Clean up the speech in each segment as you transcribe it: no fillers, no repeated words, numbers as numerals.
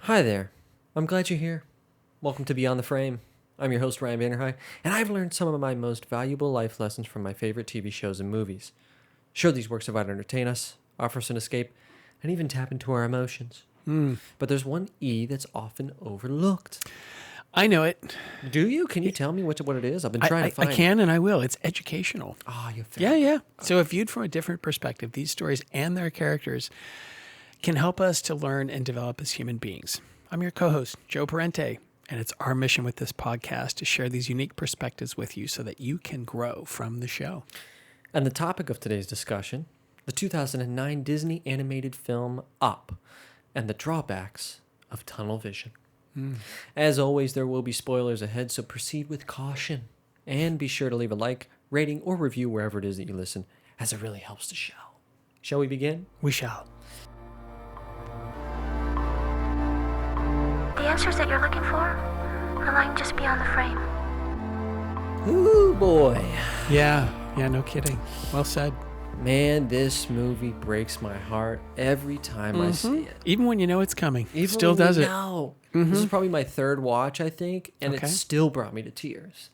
Hi there. I'm glad you're here. Welcome to Beyond the Frame. I'm your host, Ryan Vanderhei, and I've learned some of my most valuable life lessons from my favorite TV shows and movies. Sure, these works of art entertain us, offer us an escape, and even tap into our emotions. But there's one E that's often overlooked. I know it. Do you? Can you tell me what it is? I've been trying to find I can and I will. It's educational. you found Yeah. So if viewed from a different perspective, these stories and their characters can help us to learn and develop as human beings. I'm your co-host, Joe Parente, and it's our mission with this podcast to share these unique perspectives with you so that you can grow from the show. And the topic of today's discussion, the 2009 Disney animated film Up, and the drawbacks of tunnel vision. As always, there will be spoilers ahead, so proceed with caution. And be sure to leave a like, rating, or review wherever it is that you listen, as it really helps the show. Shall we begin? We shall. The answers that you're looking for are lying just beyond the frame. Ooh, boy. Yeah, no kidding. Well said. Man, this movie breaks my heart every time I see it. Even when you know it's coming, it Even still when does we it. know. This is probably my third watch, I think, and Okay. it still brought me to tears.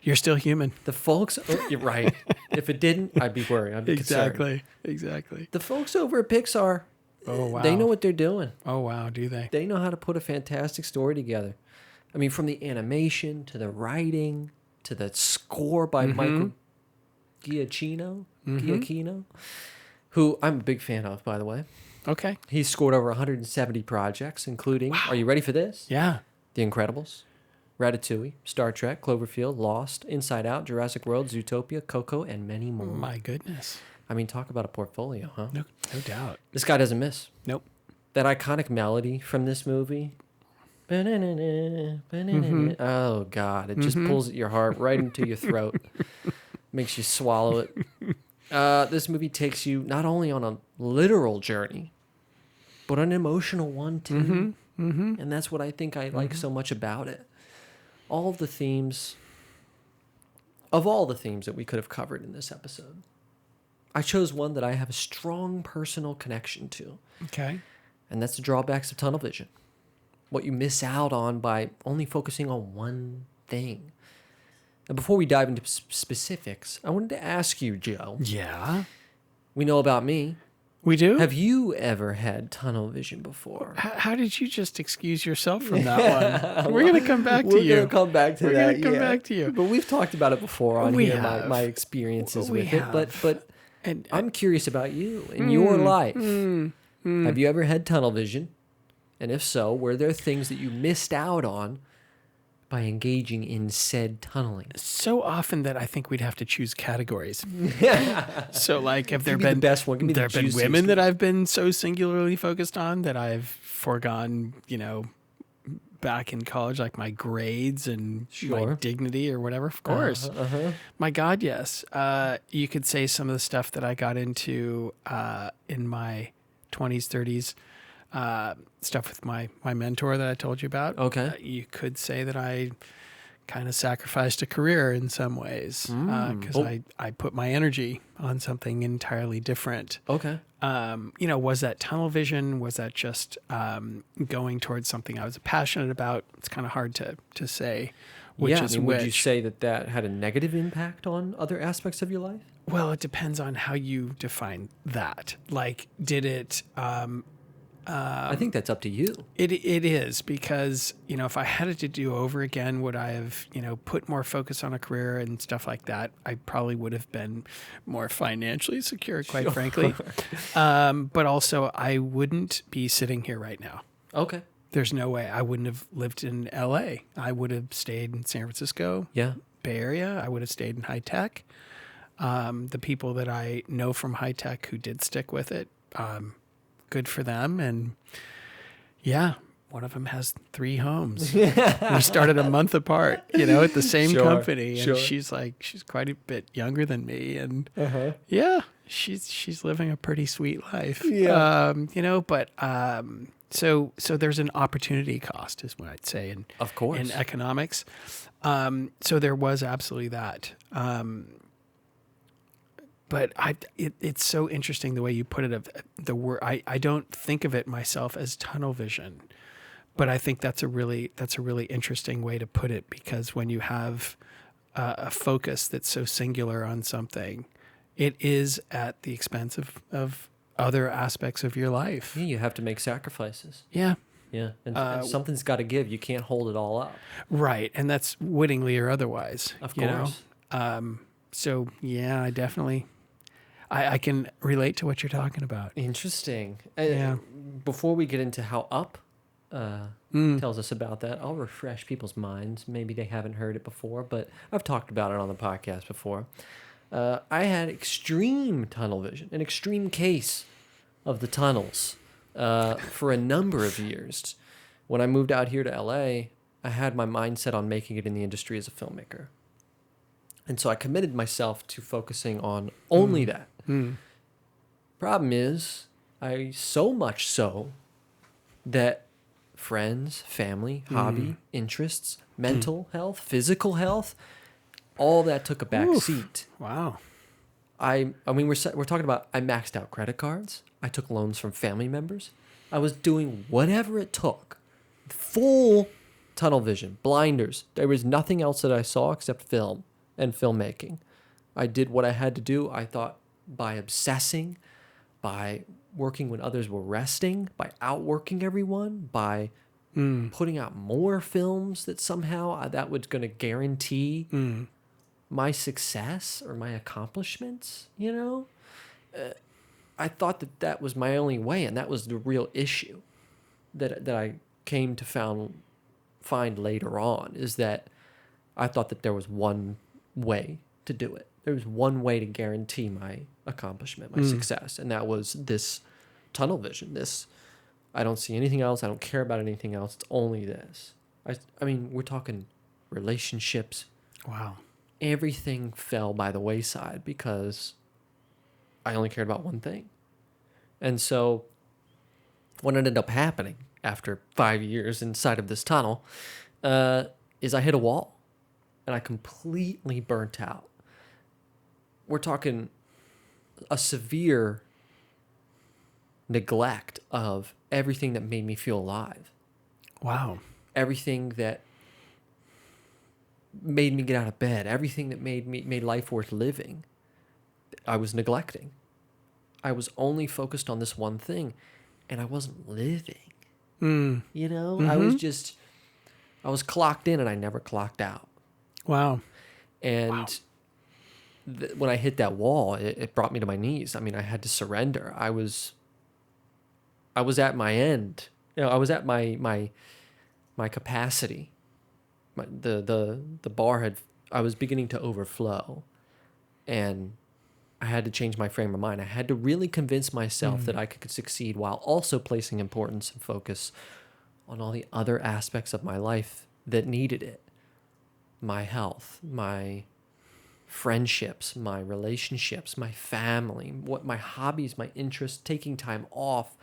You're still human. The folks, you're right. If it didn't, I'd be worried. I'd be concerned. Exactly. The folks over at Pixar, Oh, wow. they know what they're doing. Oh, wow, do they? They know how to put a fantastic story together. I mean, from the animation to the writing to the score by Michael Giacchino, who I'm a big fan of, by the way. Okay. He's scored over 170 projects, including, are you ready for this? Yeah. The Incredibles, Ratatouille, Star Trek, Cloverfield, Lost, Inside Out, Jurassic World, Zootopia, Coco, and many more. My goodness. I mean, talk about a portfolio, huh? No doubt. This guy doesn't miss. Nope. That iconic melody from this movie. Oh, God. It just pulls at your heart right into your throat. Makes you swallow it. This movie takes you not only on a literal journey, but an emotional one, too. And that's what I think I like so much about it. All the themes, of all the themes that we could have covered in this episode, I chose one that I have a strong personal connection to. Okay. And that's the drawbacks of tunnel vision. What you miss out on by only focusing on one thing. And before we dive into specifics, I wanted to ask you, Joe. Yeah. We know about me. We do? Have you ever had tunnel vision before? How did you just excuse yourself from that one? We're going to come back to you. We're going to come back to We're that. going to come back to you. But we've talked about it before on We here, have. my experiences We with it. have. But And I'm curious about you in your life. Have you ever had tunnel vision? And if so, were there things that you missed out on by engaging in said tunneling? so often that I think we'd have to choose categories. So like, have there Give me the been best one. Give me the there have been juiciest women one. that I've been so singularly focused on that I've foregone, back in college, like my grades and my Sure. dignity or whatever? Of course. My God, yes. You could say some of the stuff that I got into in my 20s, 30s, stuff with my mentor that I told you about. Okay. You could say that I kind of sacrificed a career in some ways because I put my energy on something entirely different. Okay. Was that tunnel vision? Was that just going towards something I was passionate about? It's kind of hard to say which is which. Would you say that had a negative impact on other aspects of your life? Well, it depends on how you define that. Like, did it... I think that's up to you. It is because, if I had it to do over again, would I have, put more focus on a career and stuff like that? I probably would have been more financially secure, quite frankly. But also, I wouldn't be sitting here right now. Okay. There's no way. I wouldn't have lived in LA. I would have stayed in San Francisco, Yeah. Bay Area. I would have stayed in high tech. The people that I know from high tech who did stick with it, good for them. And yeah, one of them has 3 homes. We started a month apart, at the same Sure, company. And sure. she's quite a bit younger than me. And yeah, she's living a pretty sweet life. Yeah. But so there's an opportunity cost is what I'd say Of course. in economics. So there was absolutely that. But it's so interesting the way you put it. The word I don't think of it myself as tunnel vision. But I think that's a really interesting way to put it, because when you have a focus that's so singular on something, it is at the expense of other aspects of your life. Yeah, you have to make sacrifices. Yeah. Yeah, and something's got to give. You can't hold it all up. Right, and that's wittingly or otherwise. Of you know? course. So yeah, I definitely, I can relate to what you're talking about. Interesting. Yeah. Before we get into how Up tells us about that, I'll refresh people's minds. Maybe they haven't heard it before, but I've talked about it on the podcast before. I had extreme tunnel vision, an extreme case of the tunnels for a number of years. When I moved out here to LA, I had my mindset on making it in the industry as a filmmaker. And so I committed myself to focusing on only that. Problem is, so much so that friends, family, hobby, interests, mental health, physical health, all that took a back seat. Wow. I mean, we're talking about, I maxed out credit cards. I took loans from family members. I was doing whatever it took. Full tunnel vision, blinders. There was nothing else that I saw except film and filmmaking. I did what I had to do. I thought by obsessing, by working when others were resting, by outworking everyone, by putting out more films, that somehow that was going to guarantee my success or my accomplishments, you know? I thought that was my only way, and that was the real issue that I came to find later on, is that I thought that there was one way to do it. There was one way to guarantee my accomplishment, my success, and that was this tunnel vision, this, I don't see anything else, I don't care about anything else, it's only this. I mean, we're talking relationships. Wow. Everything fell by the wayside because I only cared about one thing. And so what ended up happening after 5 years inside of this tunnel is I hit a wall and I completely burnt out. We're talking a severe neglect of everything that made me feel alive. Wow. Everything that made me get out of bed, everything that made life worth living, I was neglecting. I was only focused on this one thing, and I wasn't living. You know, I was clocked in and I never clocked out. Wow. And when I hit that wall, it brought me to my knees. I mean, I had to surrender. I was at my end. You know, I was at my capacity. The bar I was beginning to overflow, and I had to change my frame of mind. I had to really convince myself that I could succeed while also placing importance and focus on all the other aspects of my life that needed it. My health, my friendships, my relationships, my family, my hobbies, my interests, taking time off,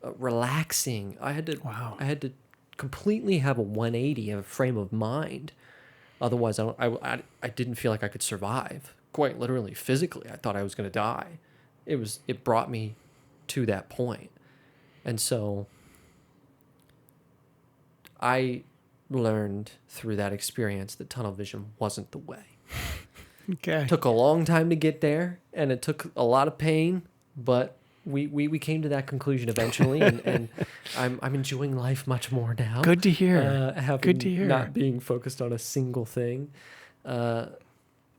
relaxing. I had to completely have a 180 of frame of mind. Otherwise, I didn't feel like I could survive. Quite literally, physically, I thought I was going to die. It brought me to that point. And so I learned through that experience that tunnel vision wasn't the way. Okay. It took a long time to get there, and it took a lot of pain, but we came to that conclusion eventually, and I'm enjoying life much more now. Good to hear. Good to hear. Not being focused on a single thing.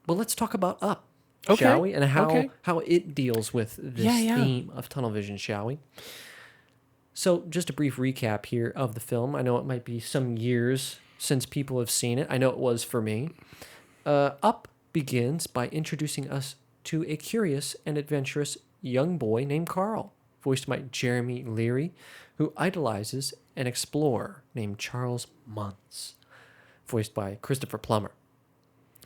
Well, let's talk about Up, Okay. shall we? And Okay. how it deals with this theme of tunnel vision, shall we? So just a brief recap here of the film. I know it might be some years since people have seen it. I know it was for me. Up begins by introducing us to a curious and adventurous young boy named Carl, voiced by Jeremy Leary, who idolizes an explorer named Charles Muntz, voiced by Christopher Plummer.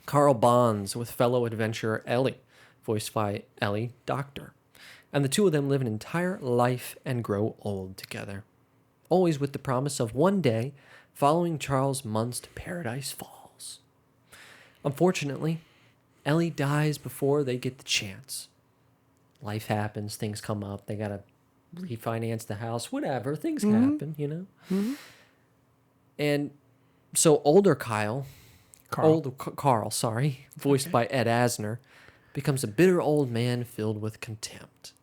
Carl bonds with fellow adventurer Ellie, voiced by Ellie Doctor, and the two of them live an entire life and grow old together, always with the promise of one day following Charles Muntz to Paradise Falls. Unfortunately, Ellie dies before they get the chance. Life happens, things come up, they gotta refinance the house, whatever, things happen, you know? And so older Carl, voiced Okay. by Ed Asner, becomes a bitter old man filled with contempt.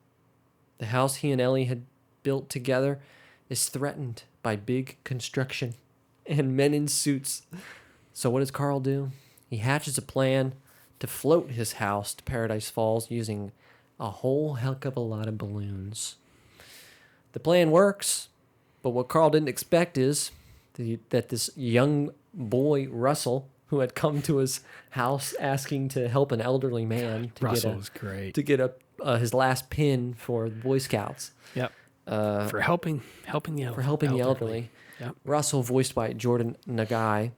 The house he and Ellie had built together is threatened by big construction and men in suits. So what does Carl do? He hatches a plan to float his house to Paradise Falls using a whole heck of a lot of balloons. The plan works, but what Carl didn't expect is that this young boy, Russell, who had come to his house asking to help an elderly man Russell was great. to get his last pin for the Boy Scouts. Yep. For helping the elderly. Yep. Russell, voiced by Jordan Nagai,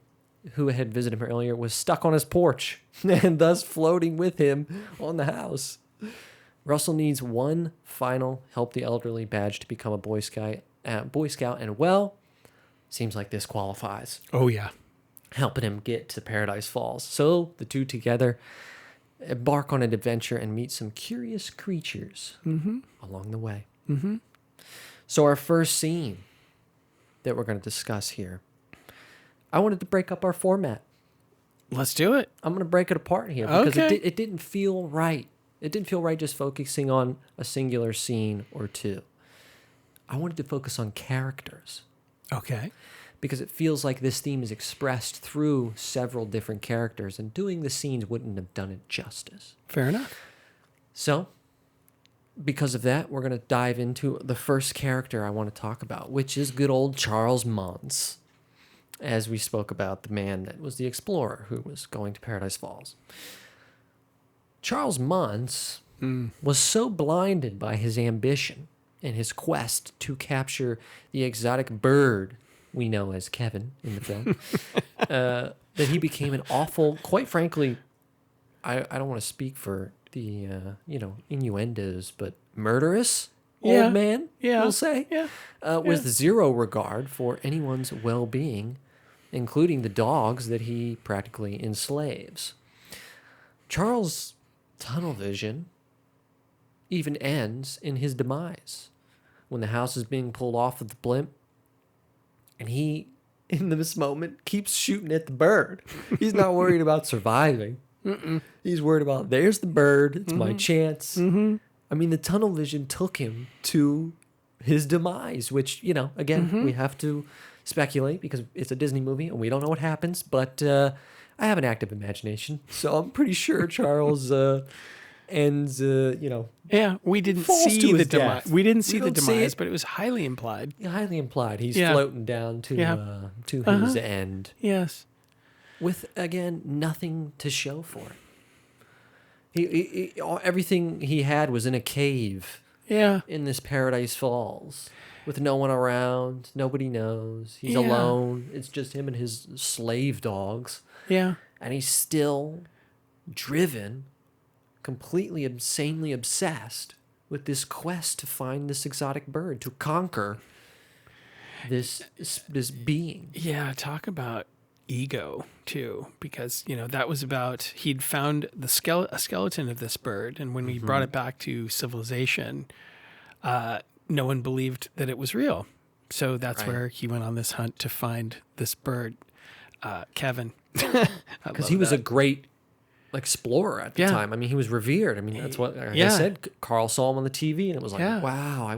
who had visited him earlier, was stuck on his porch and thus floating with him on the house. Russell needs one final help the elderly badge to become a Boy Scout, and well, seems like this qualifies, Oh yeah. helping him get to Paradise Falls. So the two together embark on an adventure and meet some curious creatures along the way. So our first scene that we're going to discuss here, I wanted to break up our format. Let's do it. I'm going to break it apart here because Okay. it didn't feel right. It didn't feel right just focusing on a singular scene or two. I wanted to focus on characters Okay. because it feels like this theme is expressed through several different characters, and doing the scenes wouldn't have done it justice. Fair enough. So, because of that, we're going to dive into the first character I want to talk about, which is good old Charles Muntz, as we spoke about the man that was the explorer who was going to Paradise Falls. Charles Muntz was so blinded by his ambition and his quest to capture the exotic bird we know as Kevin in the film, that he became an awful, quite frankly, I don't want to speak for the, innuendos, but murderous Yeah. old man, Yeah. we'll say, Yeah. with zero regard for anyone's well-being, including the dogs that he practically enslaves. Charles' tunnel vision even ends in his demise when the house is being pulled off of the blimp, and he, in this moment, keeps shooting at the bird. He's not worried about surviving. He's worried about, there's the bird, it's my chance. I mean, the tunnel vision took him to his demise, which, again, we have to speculate because it's a Disney movie and we don't know what happens, but I have an active imagination, so I'm pretty sure Charles ends, Yeah. We didn't falls see to the his demise. death. We didn't see the don't see demise, it. but it was highly implied. highly implied. He's Yeah. floating down to Yeah. his end Yes. with, again, nothing to show for it. Everything he had was in a cave Yeah. in this Paradise Falls with no one around. Nobody knows. He's Yeah. alone. It's just him and his slave dogs. Yeah. And he's still driven, completely insanely obsessed with this quest to find this exotic bird, to conquer this being. Yeah. Talk about ego too, because that was about, he'd found a skeleton of this bird, and when we brought it back to civilization, no one believed that it was real. So that's Right. where he went on this hunt to find this bird, Kevin. Because he was a great explorer at the Yeah. time. I mean, he was revered. I mean, that's what like I Yeah. said. Carl saw him on the TV, and it was like, Yeah. wow, I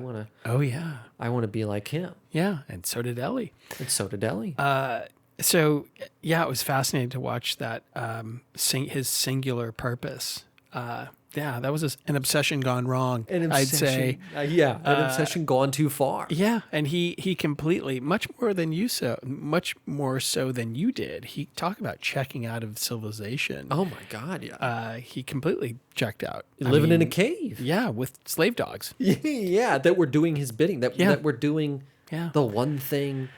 Oh yeah. want to be like him. Yeah. And so did Ellie. And so did Ellie. So yeah, it was fascinating to watch that, his singular purpose. Yeah, that was an obsession gone wrong. I'd say. an obsession gone too far. Yeah, and he completely, much more so than you did. He talked about checking out of civilization. Oh my God, yeah. He completely checked out. I Living in a mean, cave. Yeah, with slave dogs. Yeah, that were doing his bidding. That were doing Yeah. the one thing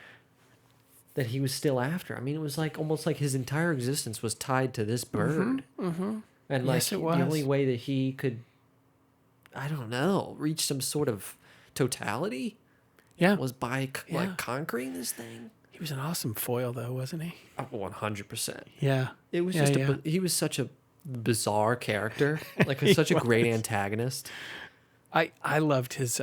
that he was still after. I mean, it was like almost like his entire existence was tied to this bird. And like Yes, it the was. only way that he could, I don't know, reach some sort of totality Yeah. was by Yeah. like conquering this thing. He was an awesome foil, though, wasn't he? 100%. Yeah. It was Yeah, just yeah. he was such a bizarre character, like such a great antagonist. I loved his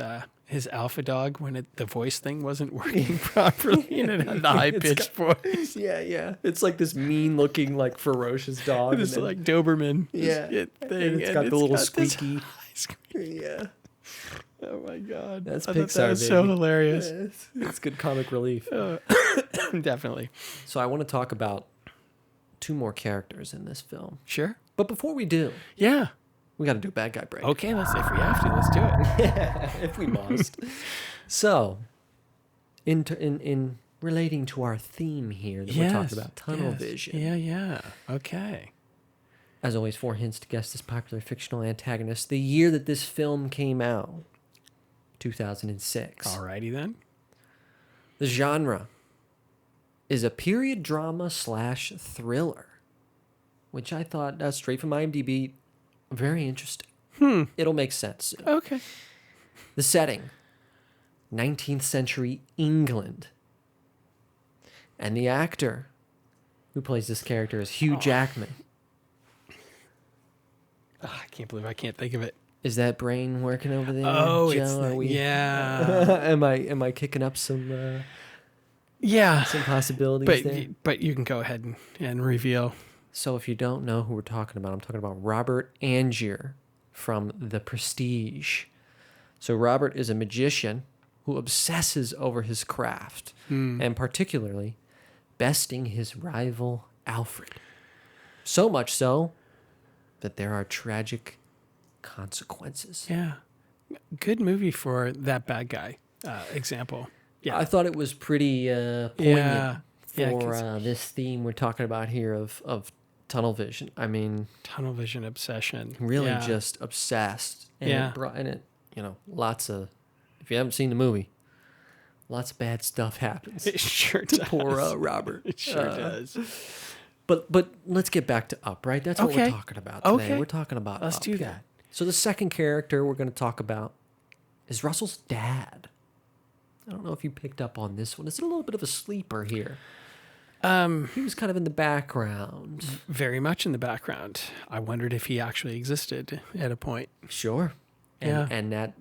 his alpha dog when the voice thing wasn't working properly and it had the high pitched voice. Yeah. It's like this mean looking, like ferocious dog. It's like Doberman. Yeah. Thing, And it's got the little got this squeaky. high squeak. Yeah. Oh my god, That's I thought Pixar, that was so baby. hilarious. Yeah, it's good comic relief. Definitely. So I want to talk about 2 more characters in this film. Sure. But before we do, Yeah. we got to do a bad guy break. Okay. If we have to, let's do it. If we must. So, in relating to our theme here that we're talking about, tunnel vision. Yeah. Okay. As always, 4 hints to guess this popular fictional antagonist. The year that this film came out, 2006. Alrighty then. The genre is a period drama / thriller, which I thought, straight from IMDb, very interesting. It'll make sense soon. Okay. The setting, 19th century England. And the actor who plays this character is Hugh Jackman. I can't believe I can't think of it. Is that brain working over there? Oh, Joe? it's Are we, yeah. am I kicking up some Yeah. possibilities there? But you can go ahead and reveal. So if you don't know who we're talking about, I'm talking about Robert Angier from The Prestige. So Robert is a magician who obsesses over his craft, and particularly besting his rival Alfred. So much so that there are tragic consequences. Yeah. Good movie for that bad guy example. Yeah. I thought it was pretty poignant Yeah, for 'cause- this theme we're talking about here of tunnel vision. I mean, Tunnel vision obsession. really Yeah. just obsessed. And Yeah. it brought in it, lots of, if you haven't seen the movie, lots of bad stuff happens. It sure does. Poor Robert. It sure does. But let's get back to Up, right? That's what we're Okay. talking about today. Okay. We're talking about Let's Up. do that. So the second character we're going to talk about is Russell's dad. I don't know if you picked up on this one. It's a little bit of a sleeper here. He was kind of in the background. Very much in the background. I wondered if he actually existed at a point. Sure. Yeah. And that,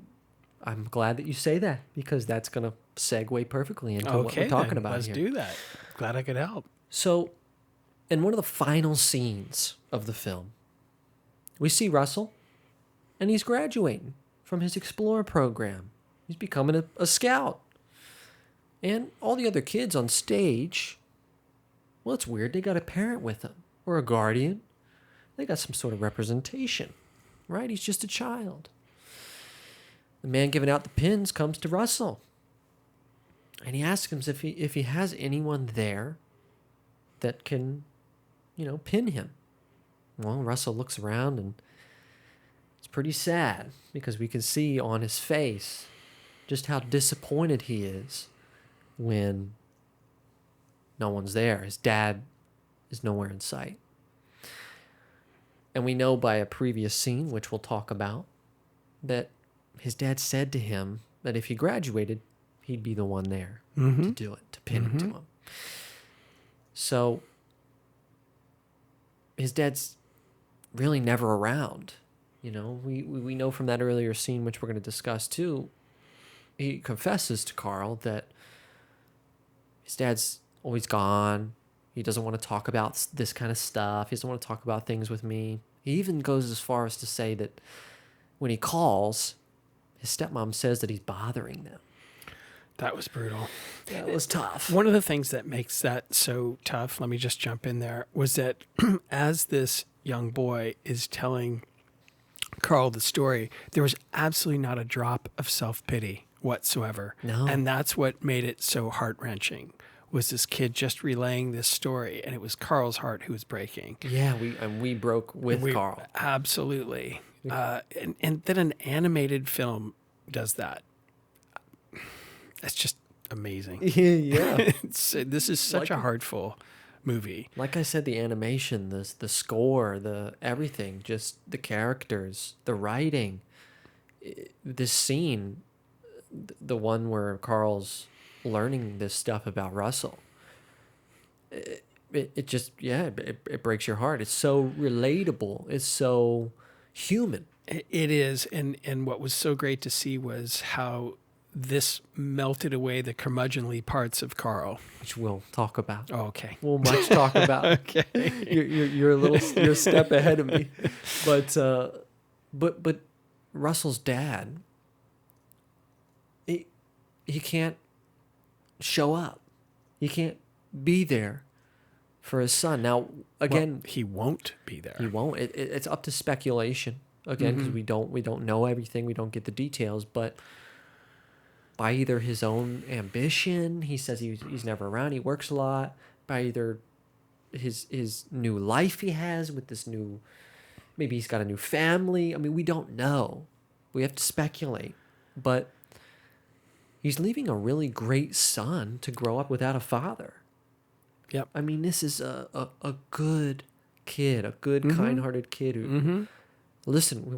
I'm glad that you say that because that's going to segue perfectly into what Okay, we're talking then, about let's here. do that. Glad I could help. So, in one of the final scenes of the film, we see Russell, and he's graduating from his Explorer program. He's becoming a scout. And all the other kids on stage, well, it's weird. They got a parent with them or a guardian. They got some sort of representation, right? He's just a child. The man giving out the pins comes to Russell. And he asks him if he has anyone there that can, pin him. Well, Russell looks around and it's pretty sad because we can see on his face just how disappointed he is when no one's there. His dad is nowhere in sight. And we know by a previous scene, which we'll talk about, that his dad said to him that if he graduated, he'd be the one there to do it, to pin it to him. So his dad's really never around. We know from that earlier scene, which we're going to discuss too, he confesses to Carl that his dad's always gone. He doesn't want to talk about this kind of stuff. He doesn't want to talk about things with me. He even goes as far as to say that when he calls, his stepmom says that he's bothering them. That was brutal. That was tough. One of the things that makes that so tough, let me just jump in there, was that as this young boy is telling Carl the story, there was absolutely not a drop of self-pity whatsoever. No. And that's what made it so heart-wrenching, was this kid just relaying this story, and it was Carl's heart who was breaking. Yeah, we broke with Carl. Absolutely. And then an animated film does that. That's just amazing. Yeah. This is such a heartful movie. Like I said, the animation, the score, the everything, just the characters, the writing. This scene, the one where Carl's learning this stuff about Russell, it just, it breaks your heart. It's so relatable. It's so human. It is. And what was so great to see was how this melted away the curmudgeonly parts of Carl. Which we'll talk about. Oh, okay. We'll much talk about. Okay. You're a step ahead of me, but Russell's dad, he can't show up. He can't be there for his son. Now, again, he won't be there. he won't. It's up to speculation again because we don't know everything. We don't get the details, but by either his own ambition, he says he's never around. He works a lot. By either his new life he has with this new, maybe he's got a new family. I mean, we don't know. We have to speculate, but he's leaving a really great son to grow up without a father. Yep. I mean, this is a good kid, a good, kind-hearted kid who, listen,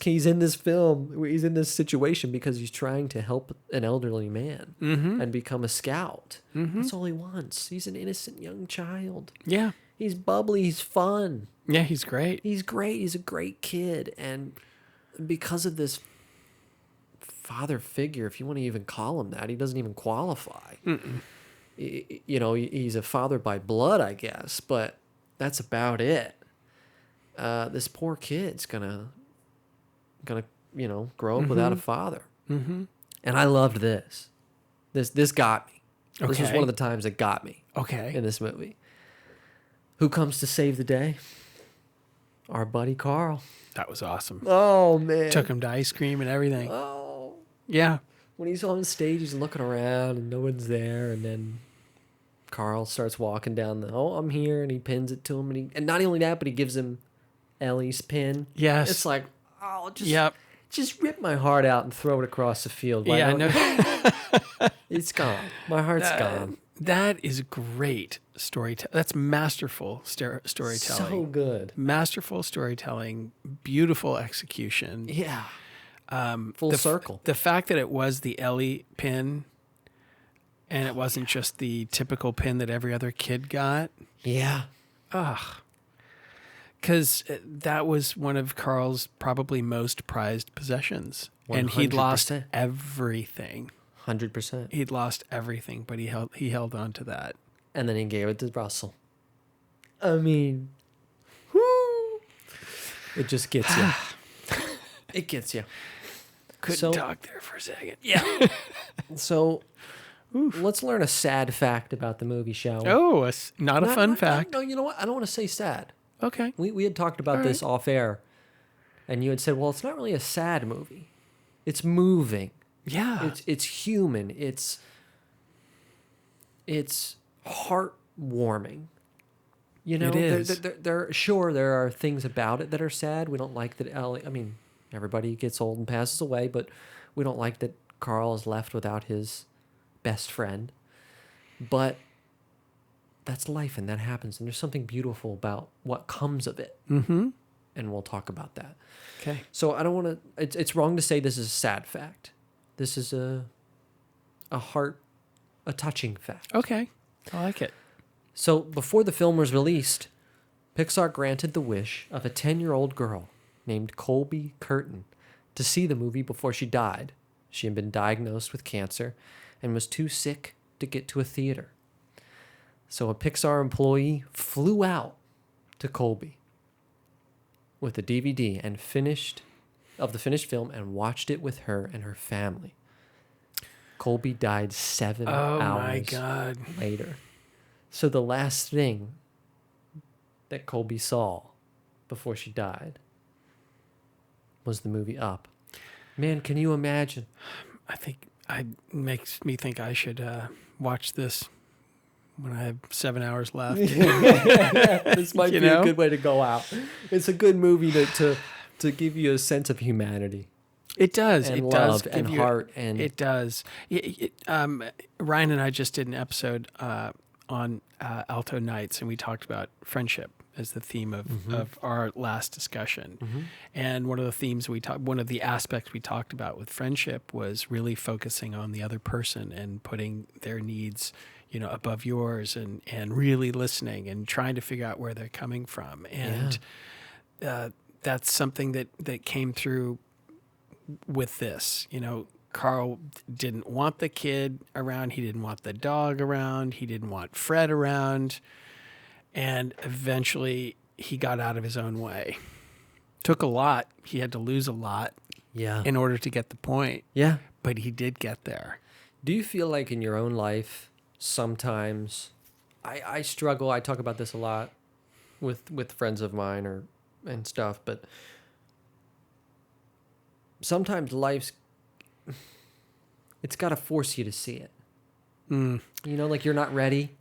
he's in this film, he's in this situation because he's trying to help an elderly man and become a scout. That's all he wants. He's an innocent young child. Yeah. He's bubbly, he's fun. Yeah, he's great. He's great, he's a great kid. And because of this father figure, if you want to even call him that, he doesn't even qualify. He's a father by blood, I guess, but that's about it. This poor kid's gonna grow up without a father. And I loved this. This got me. This was Okay. one of the times that got me Okay. in this movie. Who comes to save the day? Our buddy Carl. That was awesome. Oh man, Took him to ice cream and everything. Oh, Yeah. when he's on stage, he's looking around and no one's there, and then Carl starts walking down I'm here, and he pins it to him, and not only that, but he gives him Ellie's pin. Yes. It's like, just Yep. just rip my heart out and throw it across the field. Why Yeah, I don't- know. It's gone. My heart's gone. That is great storytelling. That's masterful storytelling. So good. Masterful storytelling, beautiful execution. Yeah. Full circle. The fact that it was the Ellie pin and it wasn't just the typical pin that every other kid got. Yeah. Because that was one of Carl's probably most prized possessions. And he'd lost 100%. everything. 100%. He'd lost everything, but he held on to that. And then he gave it to Russell. I mean, whoo! It just gets you. It gets you. Couldn't talk there for a second. Yeah. So, let's learn a sad fact about the movie, shall we? Oh, not a fun fact. No, you know what? I don't want to say sad. Okay. We had talked about this off air, and you had said, well, it's not really a sad movie. It's moving. Yeah. It's human. It's heartwarming. You know, It is. There are things about it that are sad. We don't like that Ellie. I mean, everybody gets old and passes away, but we don't like that Carl is left without his best friend. But that's life, and that happens. And there's something beautiful about what comes of it. Mm-hmm. And we'll talk about that. Okay. So I don't want to. It's wrong to say this is a sad fact. This is a touching fact. Okay. I like it. So before the film was released, Pixar granted the wish of a 10-year-old girl named Colby Curtin to see the movie before she died. She had been diagnosed with cancer and was too sick to get to a theater. So a Pixar employee flew out to Colby with a DVD and the finished film and watched it with her and her family. Colby died 7 hours later. So the last thing that Colby saw before she died was the movie Up. Man, can you imagine? I think it makes me think I should watch this when I have 7 hours left. This might You be know? a good way to go out. It's a good movie to give you a sense of humanity. It does. And it love does and give you, heart and it does. Ryan and I just did an episode on Alto Nights, and we talked about friendship as the theme of our last discussion. And one of the aspects we talked about with friendship was really focusing on the other person and putting their needs, above yours, and really listening and trying to figure out where they're coming from. And that's something that came through with this. Carl didn't want the kid around. He didn't want the dog around. He didn't want Fred around. And eventually he got out of his own way. Took a lot. He had to lose a lot Yeah. in order to get the point. Yeah. But he did get there. Do you feel like in your own life sometimes I struggle, I talk about this a lot with friends of mine and stuff, but sometimes it's got to force you to see it. You know, like you're not ready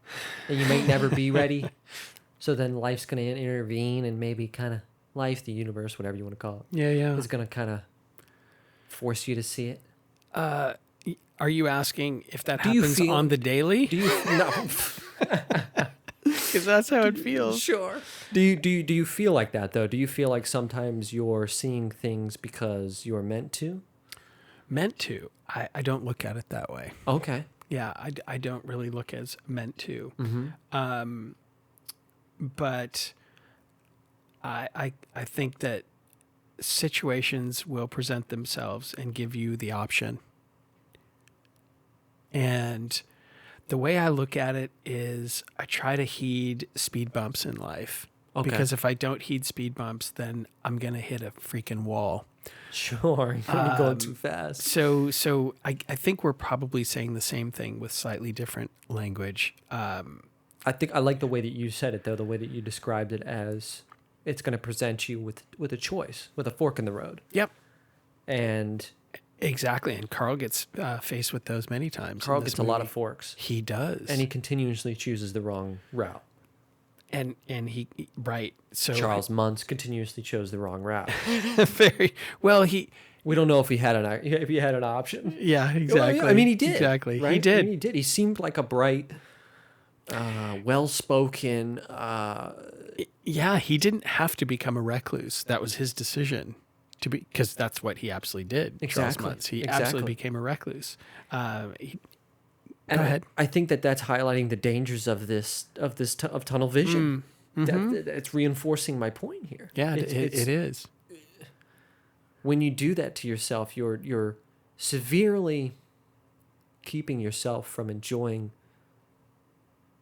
and you may never be ready. So then life's going to intervene and maybe kind of life, the universe, whatever you want to call it, Yeah. is going to kind of force you to see it. Are you asking if that Do you happens feel- on the daily? Do you no? Because that's how it feels. Sure. Do you feel like that though? Do you feel like sometimes you're seeing things because you're meant to? Meant to. I don't look at it that way. Okay. Yeah, I don't really look as meant to. Mm-hmm. But I think that situations will present themselves and give you the option. And the way I look at it is I try to heed speed bumps in life. Okay. Because if I don't heed speed bumps, then I'm going to hit a freaking wall. Sure. You're going too fast. So I think we're probably saying the same thing with slightly different language. I think I like the way that you said it though, the way that you described it as it's going to present you with a choice, with a fork in the road. Yep. And Exactly. And Carl gets faced with those many times. Carl in this gets a lot movie. of forks. He does. And he continuously chooses the wrong route. And he right. So Charles Muntz continuously chose the wrong route. very well. We don't know if he had an option. Yeah, exactly. I mean, he did. Exactly. Right? He did. I mean, he did. He seemed like a bright, well-spoken. Yeah, he didn't have to become a recluse. That was his decision to be, because that's what he absolutely did. Charles Exactly. Muntz. He Exactly. absolutely became a recluse. And Go ahead. I think that's highlighting the dangers of tunnel vision. It's reinforcing my point here. Yeah, It's- it is. When you do that to yourself, you're severely keeping yourself from enjoying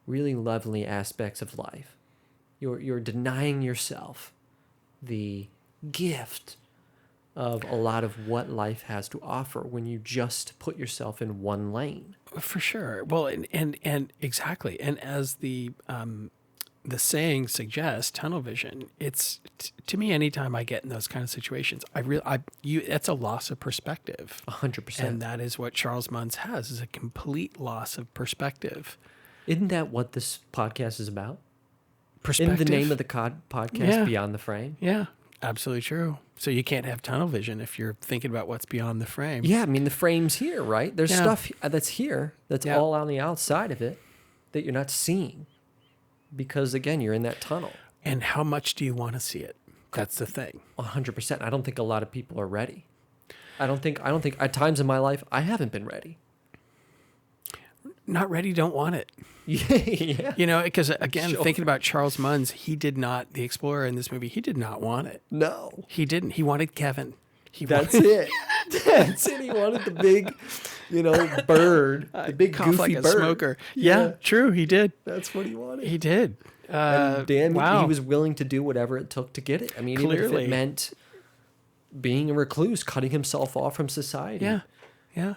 really lovely aspects of life. You're denying yourself the gift of a lot of what life has to offer when you just put yourself in one lane. For sure. Well, and exactly. And as the saying suggests, tunnel vision. It's to me, anytime I get in those kind of situations, it's a loss of perspective. 100%. And that is what Charles Muntz has, is a complete loss of perspective. Isn't that what this podcast is about? Perspective. Isn't the name of the podcast Yeah. Beyond the Frame? Yeah, absolutely true. So you can't have tunnel vision if you're thinking about what's beyond the frame. Yeah, I mean, the frame's here, right? There's Yeah. stuff that's here that's Yeah. all on the outside of it that you're not seeing because, again, you're in that tunnel. And how much do you want to see it? That's the thing. 100%. I don't think a lot of people are ready. I don't think at times in my life I haven't been ready. Not ready, don't want it. Yeah. You know, because again, Sure. thinking about Charles Muntz, the explorer in this movie, he did not want it. No. He didn't. He wanted Kevin. That's it. That's it. He wanted the big, bird, the big cough goofy like a bird. smoker. Yeah, true. He did. That's what he wanted. He did. And damn, wow. he was willing to do whatever it took to get it. I mean, even if Clearly. it meant being a recluse, cutting himself off from society, Yeah.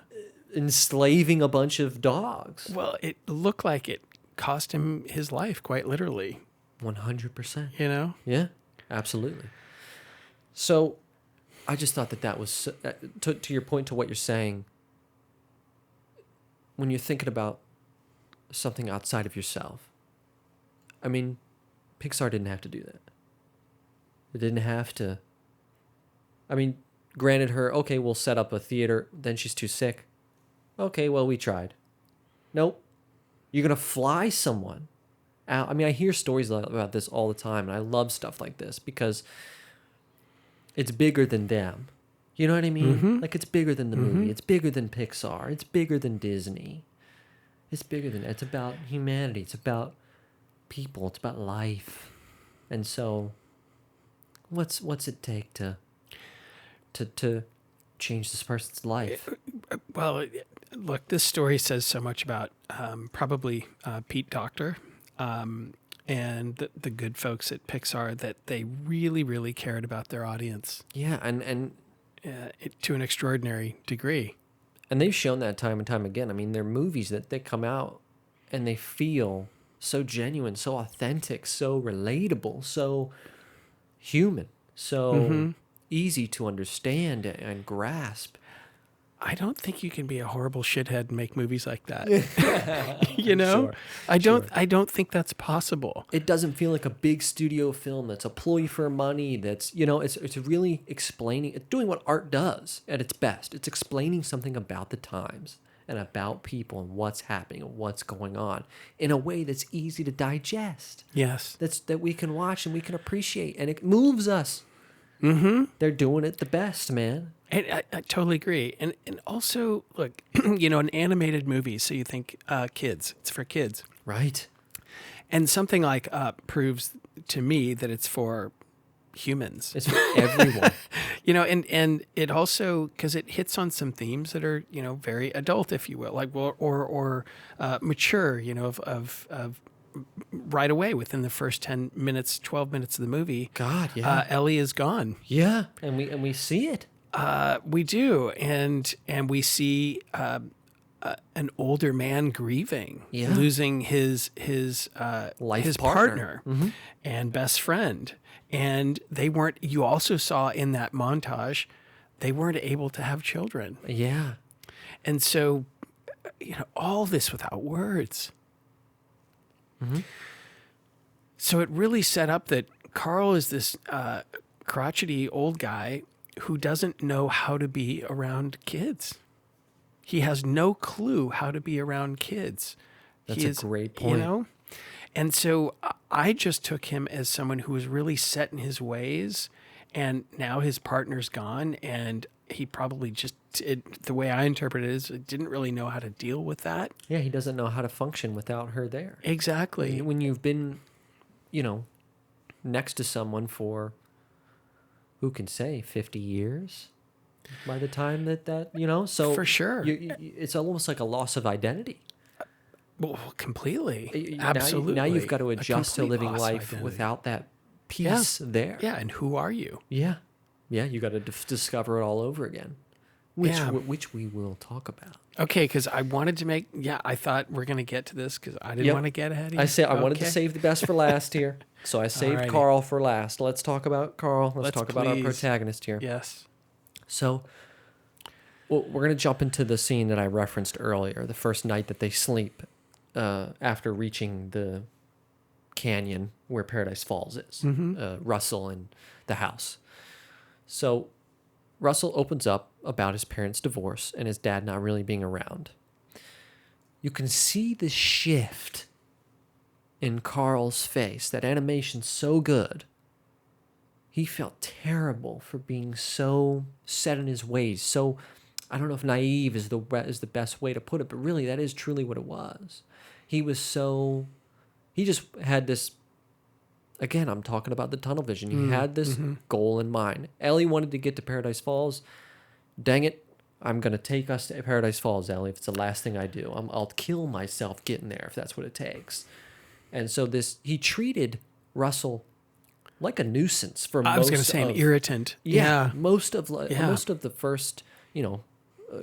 enslaving a bunch of dogs. Well, it looked like it cost him his life, quite literally. 100%. You know? Yeah, absolutely. So I just thought that was, to your point, to what you're saying, when you're thinking about something outside of yourself, I mean, Pixar didn't have to do that. It didn't have to. I mean, granted okay, we'll set up a theater, then she's too sick. Okay, well, we tried. Nope. You're going to fly someone out. I mean, I hear stories about this all the time, and I love stuff like this because it's bigger than them. You know what I mean? Mm-hmm. Like, it's bigger than the movie. It's bigger than Pixar. It's bigger than Disney. It's about humanity. It's about people. It's about life. And so, what's it take to change this person's life? Well, look, this story says so much about probably Pete Docter and the good folks at Pixar that they really, really cared about their audience Yeah, and to an extraordinary degree. they've shown that time and time again. I mean, they're movies that they come out and they feel so genuine, so authentic, so relatable, so human, so easy to understand and grasp. I don't think you can be a horrible shithead and make movies like that. You know, I don't think that's possible. It doesn't feel like a big studio film that's a ploy for money. That's, it's really explaining, it's doing what art does at its best. It's explaining something about the times and about people and what's happening and what's going on in a way that's easy to digest. Yes. That we can watch and we can appreciate, and it moves us. They're doing it the best, man. And I totally agree. And also, look, an animated movie, so you think kids, it's for kids. Right. And something like proves to me that it's for humans. It's for everyone. And it also, because it hits on some themes that are, very adult, if you will, like, or mature, of right away within the first 10 minutes, 12 minutes of the movie. God, yeah. Ellie is gone. Yeah. And we see it. We do, and we see an older man grieving, losing his Life his partner and best friend, and they weren't. You also saw in that montage, they weren't able to have children. Yeah, and so, all this without words. So it really set up that Carl is this crotchety old guy who doesn't know how to be around kids. He has no clue how to be around kids. That's a great point. And so I just took him as someone who was really set in his ways, and now his partner's gone, and he probably just, the way I interpret it is, didn't really know how to deal with that. Yeah, he doesn't know how to function without her there. Exactly. When you've been, next to someone for, who can say, 50 years by the time that so for sure, it's almost like a loss of identity. Well, completely. Absolutely. Now you've got to adjust to living life without that piece there. Yeah, and who are you? Yeah. Yeah, you got to discover it all over again, which we will talk about. Okay, because I wanted to make, I thought we're going to get to this because I didn't want to get ahead of you. I wanted to save the best for last here, so I saved Carl for last. Let's talk about Carl. Let's talk about our protagonist here. Yes. So, we're going to jump into the scene that I referenced earlier, the first night that they sleep after reaching the canyon where Paradise Falls is, Russell and the house. So Russell opens up about his parents' divorce and his dad not really being around. You can see the shift in Carl's face. That animation's so good. He felt terrible for being so set in his ways. So, I don't know if naive is the best way to put it, but really that is truly what it was. He just had this, again, I'm talking about the tunnel vision. He had this goal in mind. Ellie wanted to get to Paradise Falls. Dang it, I'm going to take us to Paradise Falls, Ellie, if it's the last thing I do. I'll kill myself getting there if that's what it takes. And so he treated Russell like a nuisance for most of... I was going to say an irritant. Yeah. Most of the first,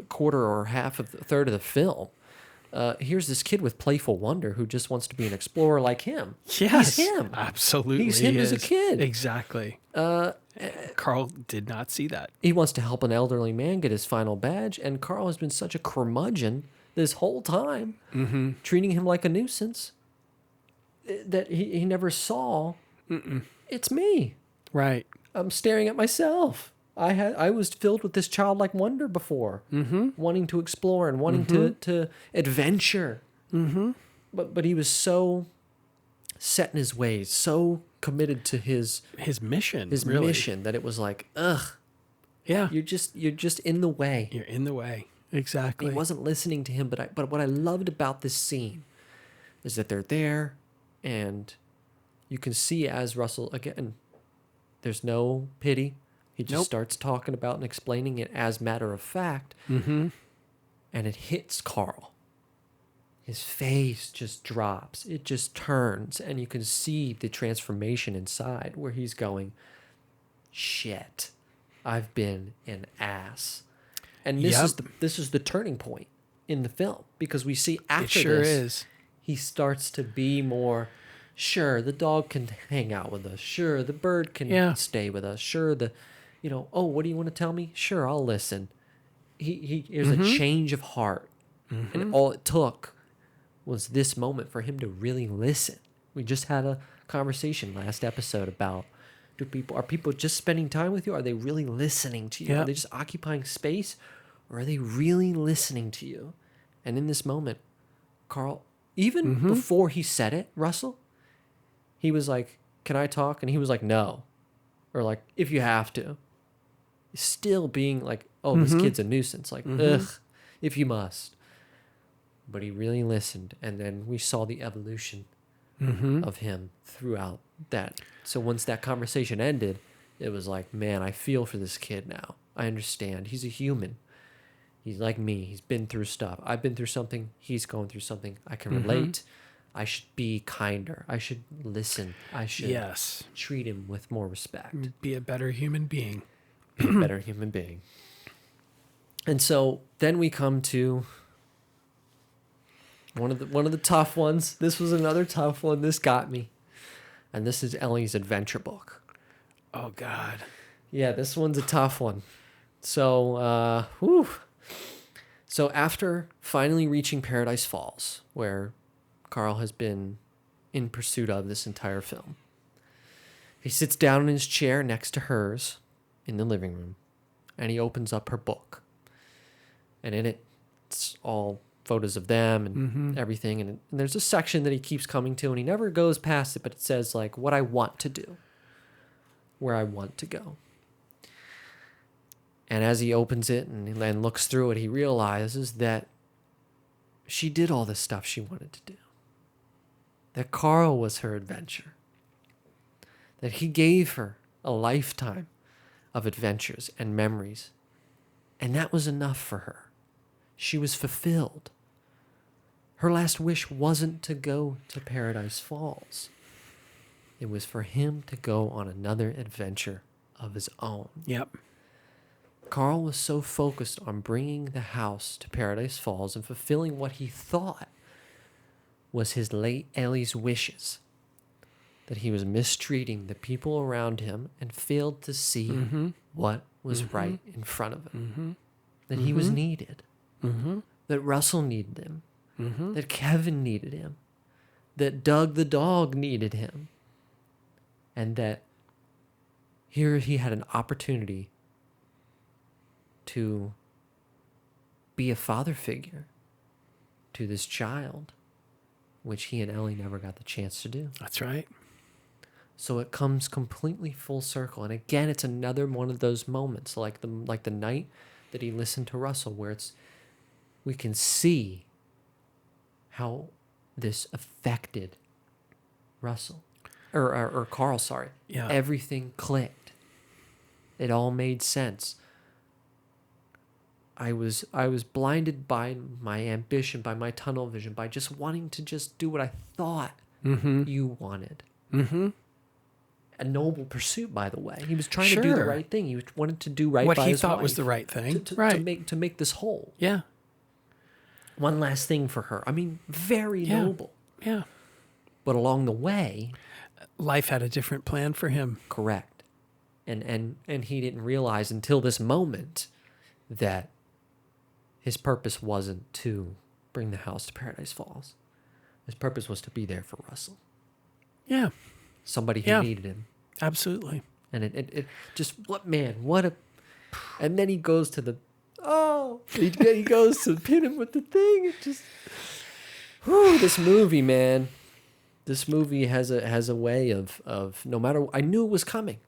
quarter or third of the film. Here's this kid with playful wonder who just wants to be an explorer like him. Yes, he's him. Absolutely, he's him as a kid. Exactly. Carl did not see that. He wants to help an elderly man get his final badge, and Carl has been such a curmudgeon this whole time, treating him like a nuisance that he never saw. It's me. Right. I'm staring at myself. I was filled with this childlike wonder before, wanting to explore and wanting to adventure. But he was so set in his ways, so committed to his mission, mission that it was like, ugh. Yeah, you're just in the way. You're in the way. Exactly. He wasn't listening to him, but what I loved about this scene is that they're there, and you can see as Russell again. There's no pity. He just starts talking about and explaining it as matter of fact. and it hits Carl. His face just drops. It just turns, and you can see the transformation inside where he's going, shit, I've been an ass. And this is the turning point in the film, because we see after this, he starts to be more, sure, the dog can hang out with us. Sure, the bird can stay with us. Sure, oh, what do you want to tell me? Sure, I'll listen. There's a change of heart. And all it took was this moment for him to really listen. We just had a conversation last episode about, are people just spending time with you? Are they really listening to you? Are they just occupying space? Or are they really listening to you? And in this moment, Carl, even before he said it, Russell, he was like, can I talk? And he was like, no. Or like, if you have to. Still being like, oh, this kid's a nuisance. Like, ugh, if you must. But he really listened. And then we saw the evolution of him throughout that. So once that conversation ended, it was like, man, I feel for this kid now. I understand. He's a human. He's like me. He's been through stuff. I've been through something. He's going through something. I can relate. I should be kinder. I should listen. I should treat him with more respect. Be a better human being. Be a better human being. And so then we come to one of the tough ones. This was another tough one. This got me. And this is Ellie's adventure book. Oh, God. Yeah, this one's a tough one. So, So after finally reaching Paradise Falls, where Carl has been in pursuit of this entire film, he sits down in his chair next to hers in the living room, and he opens up her book. And in it, it's all photos of them and everything. And there's a section that he keeps coming to, and he never goes past it, but it says, like, what I want to do, where I want to go. And as he opens it and looks through it, he realizes that she did all the stuff she wanted to do. That Carl was her adventure. That he gave her a lifetime of adventures and memories. And that was enough for her. She was fulfilled. Her last wish wasn't to go to Paradise Falls. It was for him to go on another adventure of his own. Yep. Carl was so focused on bringing the house to Paradise Falls and fulfilling what he thought was his late Ellie's wishes, that he was mistreating the people around him and failed to see what was right in front of him. That he was needed. That Russell needed him. That Kevin needed him. That Doug the dog needed him. And that here he had an opportunity to be a father figure to this child, which he and Ellie never got the chance to do. That's right. So it comes completely full circle. And again, it's another one of those moments, like the night that he listened to Russell, where we can see how this affected Russell or Carl, sorry. Yeah. Everything clicked. It all made sense. I was blinded by my ambition, by my tunnel vision, by just wanting to just do what I thought you wanted. A noble pursuit, by the way. He was trying to do the right thing. He wanted to do right what by he his thought wife was the right thing. To make this whole. Yeah. One last thing for her. I mean, very noble. Yeah. But along the way, life had a different plan for him. Correct. And he didn't realize until this moment that his purpose wasn't to bring the house to Paradise Falls. His purpose was to be there for Russell. Yeah. Somebody who needed him. Absolutely. And it just, what a, and then he goes to he goes to pin him with the thing. It just, this movie, man. This movie has a way of no matter, I knew it was coming.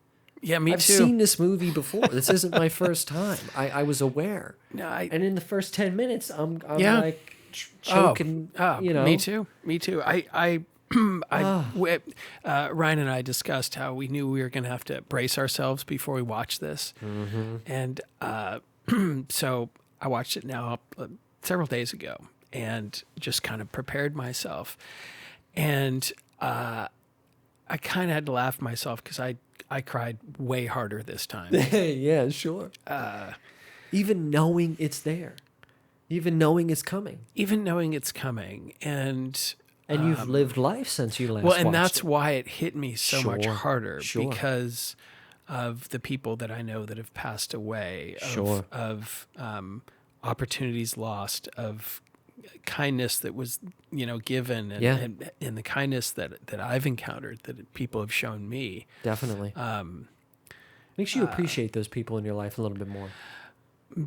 Yeah, me I've too. I've seen this movie before. This isn't my first time. I was aware. No, and in the first 10 minutes, I'm like choking. Me too. Ryan and I discussed how we knew we were going to have to brace ourselves before we watched this. And so I watched it now several days ago and just kind of prepared myself. And I kind of had to laugh at myself because I cried way harder this time. Yeah, sure. Even knowing it's there, even knowing it's coming, and you've lived life since you last. Well, and watched that's it. why it hit me so much Sure, harder sure. because of the people that I know that have passed away, Sure. of opportunities lost, of kindness that was, given, and, Yeah. and the kindness that I've encountered that people have shown me. Definitely makes you appreciate those people in your life a little bit more.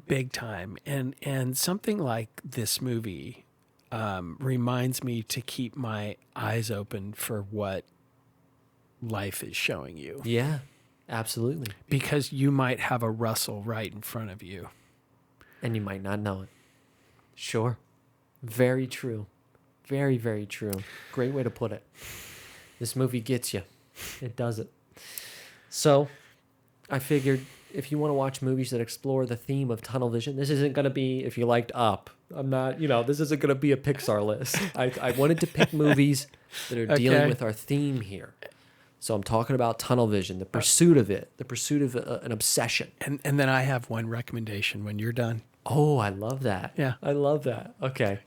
Big time. And something like this movie reminds me to keep my eyes open for what life is showing you. Yeah, absolutely. Because you might have a Russell right in front of you. And you might not know it. Sure. Very true. Very, very true. Great way to put it. This movie gets you. It does it. So I figured if you want to watch movies that explore the theme of tunnel vision, this isn't going to be, if you liked Up, I'm not, this isn't going to be a Pixar list. I wanted to pick movies that are dealing with our theme here. So I'm talking about tunnel vision, the pursuit of it, the pursuit of an obsession. And then I have one recommendation when you're done. Oh, I love that. Yeah. I love that. Okay.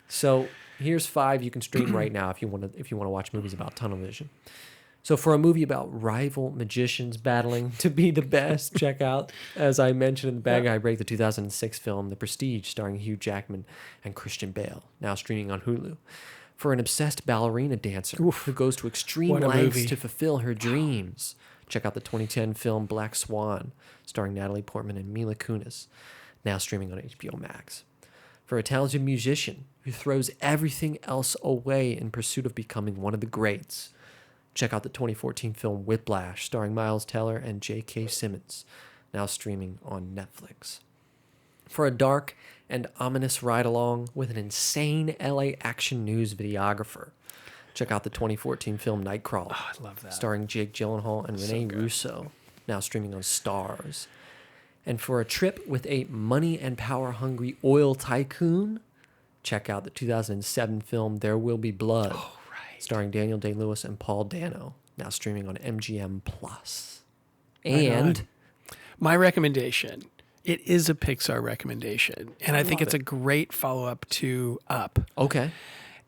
So here's 5 you can stream right now if you want to watch movies about tunnel vision. So for a movie about rival magicians battling to be the best, check out, as I mentioned in the Bad Guy Break, the 2006 film The Prestige, starring Hugh Jackman and Christian Bale, now streaming on Hulu. For an obsessed ballerina dancer who goes to extreme What a lengths movie. to fulfill her dreams, check out the 2010 film Black Swan, starring Natalie Portman and Mila Kunis, now streaming on HBO Max. For a talented musician who throws everything else away in pursuit of becoming one of the greats, check out the 2014 film Whiplash, starring Miles Teller and J.K. Simmons, now streaming on Netflix. For a dark and ominous ride-along with an insane LA action news videographer, check out the 2014 film Nightcrawler, Oh, I love that. starring Jake Gyllenhaal and Renee Russo, now streaming on Starz. And for a trip with a money and power-hungry oil tycoon, check out the 2007 film There Will Be Blood, starring Daniel Day-Lewis and Paul Dano, now streaming on MGM+. And My recommendation, it is a Pixar recommendation, and I think love it's a great follow-up to Up. okay,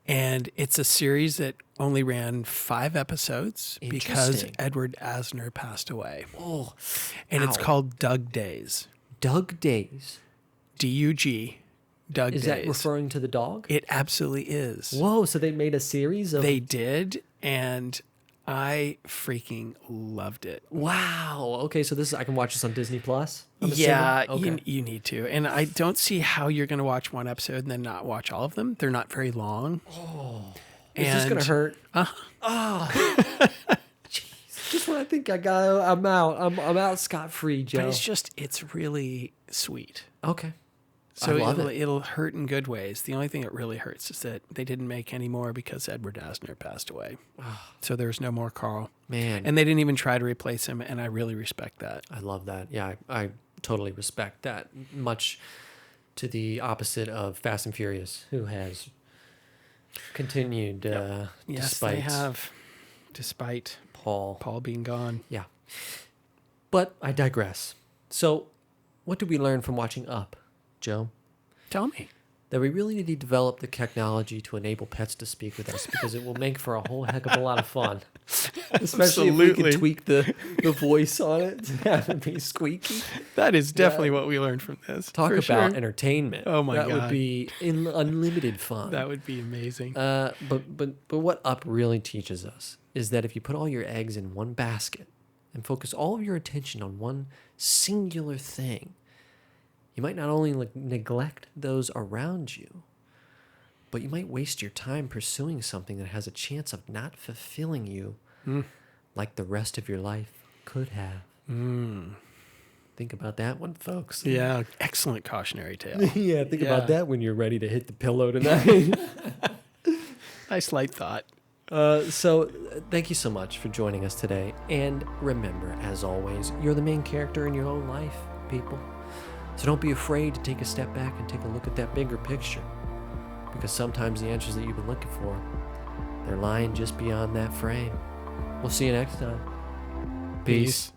And it's a series that only ran 5 episodes because Interesting. Edward Asner passed away. oh, And it's ow. called Doug Days. Doug Days. D-U-G, Doug Is Days. that referring to the dog? It absolutely is. Whoa, so they made a series of... They did, and I freaking loved it. Wow. Okay, so this is, I can watch this on Disney Plus. Yeah, Okay. you need to. And I don't see how you're going to watch one episode and then not watch all of them. They're not very long. Is this gonna hurt? Jeez. Just when I think I'm out. I'm out scot free, Joe. But it's really sweet. Okay. So I love it. it'll hurt in good ways. The only thing that really hurts is that they didn't make any more because Edward Asner passed away. So there's no more Carl. Man, And they didn't even try to replace him, and I really respect that. I love that. Yeah, I totally respect that. Much to the opposite of Fast and Furious, who has continued Yes, despite they have. Despite Paul. Paul being gone. Yeah. But I digress. So, what did we learn from watching Up, Joe? Tell me. That we really need to develop the technology to enable pets to speak with us because it will make for a whole heck of a lot of fun. Especially if we Absolutely. can tweak the voice on it to have it be squeaky. That is definitely what we learned from this. Talk for about sure. entertainment. Oh my that God. would be unlimited fun. That would be amazing. But what Up really teaches us is that if you put all your eggs in one basket and focus all of your attention on one singular thing, you might not only neglect those around you, but you might waste your time pursuing something that has a chance of not fulfilling you like the rest of your life could have. Think about that one, folks. Yeah, excellent cautionary tale. Yeah, think Yeah. about that when you're ready to hit the pillow tonight. Nice light thought. So thank you so much for joining us today. And remember, as always, you're the main character in your own life, people. So don't be afraid to take a step back and take a look at that bigger picture. Because sometimes the answers that you've been looking for, they're lying just beyond that frame. We'll see you next time. Peace.